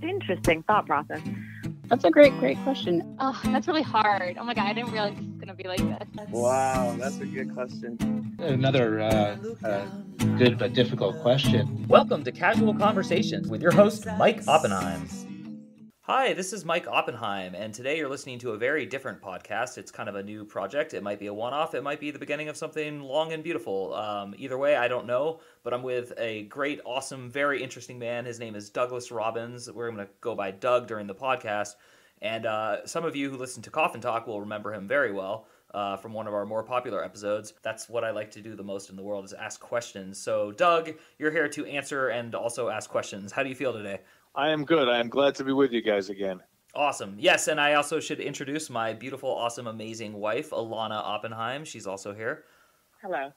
Interesting thought process. That's a great question. Oh, that's really hard. Oh my God, I didn't realize this was going to be like this. Wow, that's a good question. Another good but difficult question. Welcome to Casual Conversations with your host, Mike Oppenheim. Hi, this is Mike Oppenheim, and today you're listening to a very different podcast. It's kind of a new project. It might be a one-off. It might be the beginning of something long and beautiful. Either way, I don't know, but I'm with a great, awesome, very interesting man. His name is Douglas Robbins. We're going to go by Doug during the podcast, and some of you who listen to Coffin Talk will remember him very well. From one of our more popular episodes. That's what I like to do the most in the world, is ask questions. So, Doug, you're here to answer and also ask questions. How do you feel today? I am good. I am glad to be with you guys again. Awesome. Yes, and I also should introduce my beautiful, awesome, amazing wife, Alana Oppenheim. She's also here. Hello.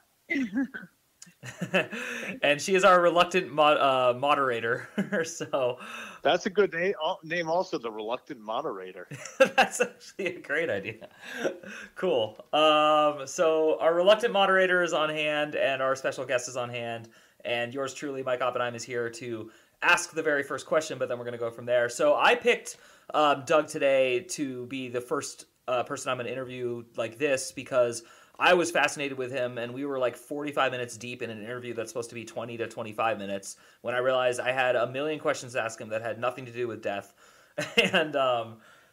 And she is our reluctant moderator. So that's a good name also, the reluctant moderator. That's actually a great idea. Cool. So our reluctant moderator is on hand, and our special guest is on hand, and yours truly, Mike Oppenheim, is here to ask the very first question, but then we're going to go from there. So I picked Doug today to be the first person I'm going to interview like this because I was fascinated with him, and we were like 45 minutes deep in an interview that's supposed to be 20 to 25 minutes when I realized I had a million questions to ask him that had nothing to do with death. And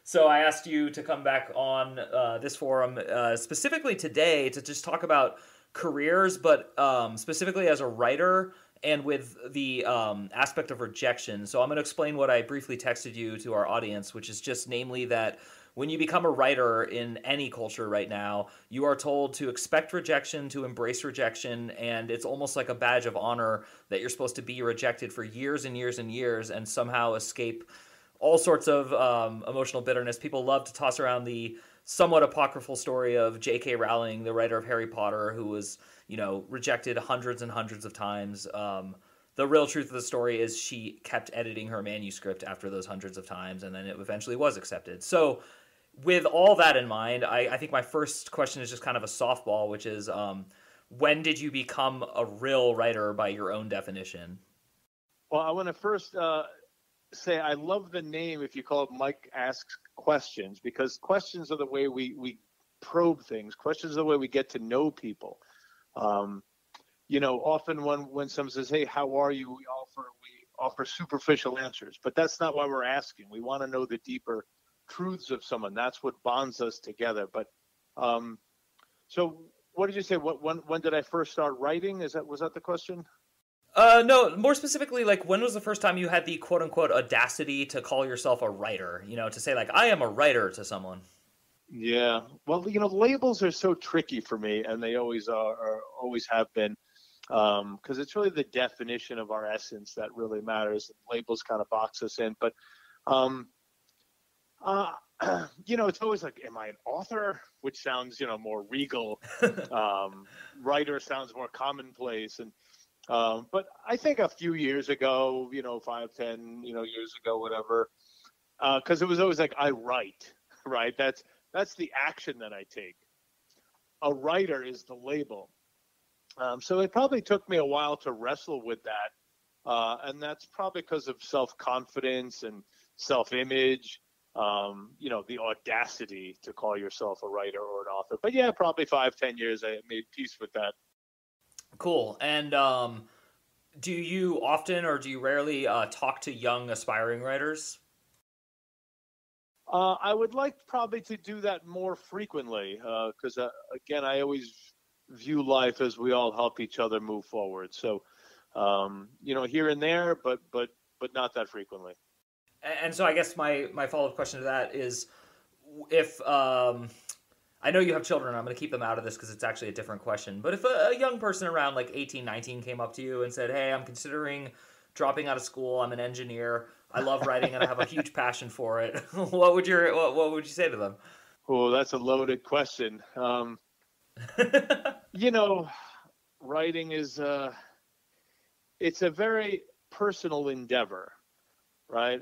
so I asked you to come back on this forum specifically today to just talk about careers, but specifically as a writer and with the aspect of rejection. So I'm going to explain what I briefly texted you to our audience, which is just namely that when you become a writer in any culture right now, you are told to expect rejection, to embrace rejection, and it's almost like a badge of honor that you're supposed to be rejected for years and years and years and somehow escape all sorts of emotional bitterness. People love to toss around the somewhat apocryphal story of J.K. Rowling, the writer of Harry Potter, who was, rejected hundreds and hundreds of times. The real truth of the story is she kept editing her manuscript after those hundreds of times, and then it eventually was accepted. So with all that in mind, I think my first question is just kind of a softball, which is when did you become a real writer by your own definition? Well, I want to first say I love the name if you call it Mike Asks Questions, because questions are the way we probe things. Questions are the way we get to know people. Often when someone says, "Hey, how are you?" we offer superficial answers, but that's not why we're asking. We want to know the deeper truths of someone. That's what bonds us together. But so what did you say? When did I first start writing? Was that the question? No, more specifically, like when was the first time you had the quote unquote audacity to call yourself a writer? To say like, I am a writer to someone. Yeah. Well, labels are so tricky for me, and they always are always have been, because it's really the definition of our essence that really matters. Labels kind of box us in, but it's always like, am I an author? Which sounds, more regal. Writer sounds more commonplace. And, but I think a few years ago, 5, 10, years ago, whatever, cause it was always like, I write, right? That's the action that I take. A writer is the label. So it probably took me a while to wrestle with that. And that's probably because of self-confidence and self-image. The audacity to call yourself a writer or an author. But yeah, probably 5, 10 years I made peace with that. Cool. And do you often or do you rarely talk to young aspiring writers? I would like probably to do that more frequently because, again, I always view life as we all help each other move forward. So, here and there, but not that frequently. And so I guess my follow-up question to that is if I know you have children, I'm going to keep them out of this because it's actually a different question. But if a young person around like 18, 19 came up to you and said, hey, I'm considering dropping out of school. I'm an engineer. I love writing and I have a huge passion for it. What would you say to them? Oh, that's a loaded question. Writing is it's a very personal endeavor, right?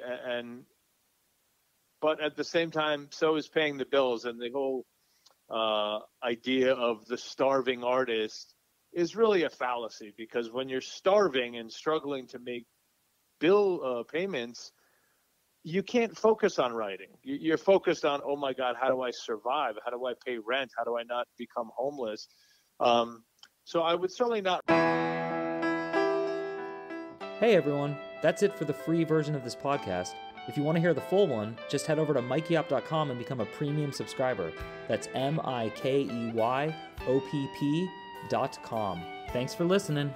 But at the same time, so is paying the bills, and the whole idea of the starving artist is really a fallacy, because when you're starving and struggling to make bill payments, you can't focus on writing. You're focused on, oh my God, how do I survive? How do I pay rent? How do I not become homeless? So I would certainly not. Hey everyone, that's it for the free version of this podcast. If you want to hear the full one, just head over to mikeyop.com and become a premium subscriber. That's MIKEYOPP.com. Thanks for listening.